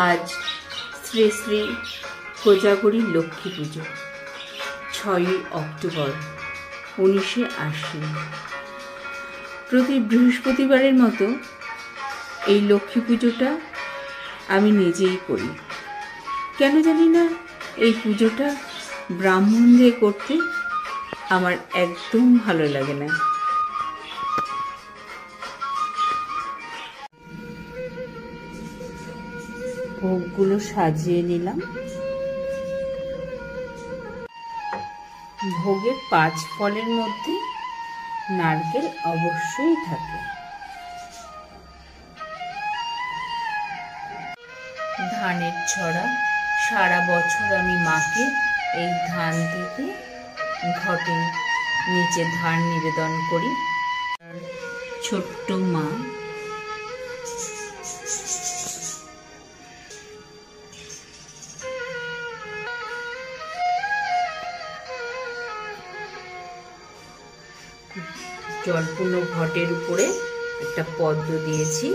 আজ শ্রী শ্রী কোজাগরী লক্ষ্মী পুজো 6ই অক্টোবর 1980। প্রতি বৃহস্পতিবারের মতো এই লক্ষ্মী পুজোটা আমি নিজেই করি। কেন জানি না এই পুজোটা ব্রাহ্মণ দিয়ে করতে আমার একদম ভালো লাগে না। ভোগগুলো সাজিয়ে নিলাম। ভোগের 5 ফলের মধ্যে নারকেল অবশ্যই থাকে। ধানের ছড়া, সারা বছর আমি মাকে এই ধান থেকে ঘটে নিচে ধান নিবেদন করি। ছোট্ট মা জলপূর্ণ ঘটের উপরে একটা পদ্ম দিয়েছি।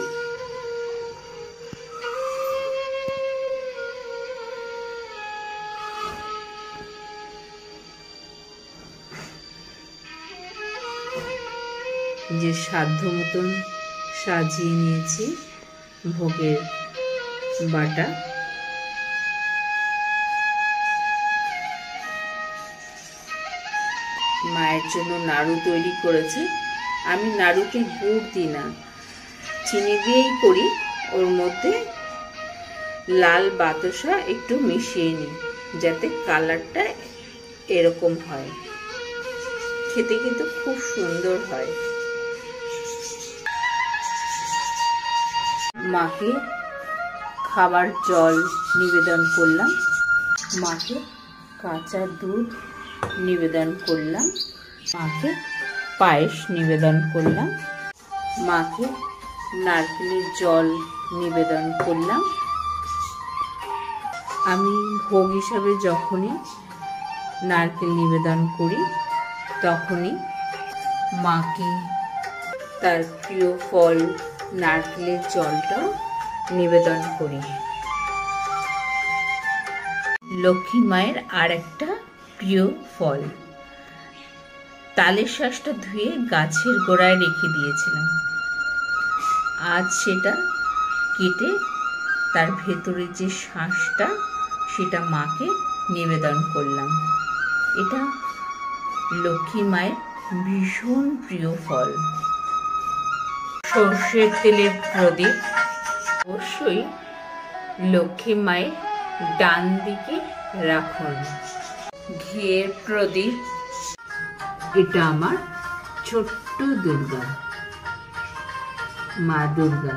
যে সাধ্য মতন সাজিয়ে নিয়েছি ভোগের বাটা। মায়ের জন্য নাড়ু তৈরি করেছি। আমি নাড়ুতে গুড় দিই না, চিনি দিয়েই করি। ওর মধ্যে লাল বাতাসা একটু মিশিয়ে নিই যাতে কালারটা এরকম হয়। খেতে কিন্তু খুব সুন্দর হয়। মাকে খাবার জল নিবেদন করলাম, মাকে কাঁচা দুধ নিবেদন করলাম, মাকে পায়েস নিবেদন করলাম, মাকে নারকেলের জল নিবেদন করলাম। আমি ভোগ হিসাবে যখনই নারকেল নিবেদন করি তখনই মাকে তার প্রিয় ফল নারকেলের জলটাও নিবেদন করি। লক্ষ্মী মায়ের আর একটা প্রিয় ফল তালের শাঁসটা ধুয়ে গাছের গোড়ায় রেখে দিয়েছিলাম। আজ সেটা কেটে তার ভেতরে যে শাঁসটা সেটা মাকে নিবেদন করলাম। এটা লক্ষ্মী মায়ের ভীষণ প্রিয় ফল। সর্ষের তেলের প্রদীপ অবশ্যই লক্ষ্মী মায়ের ডান দিকে রাখুন। ঘিয়ের প্রদীপ, এটা আমার ছোট্ট দুর্গা, মা দুর্গা।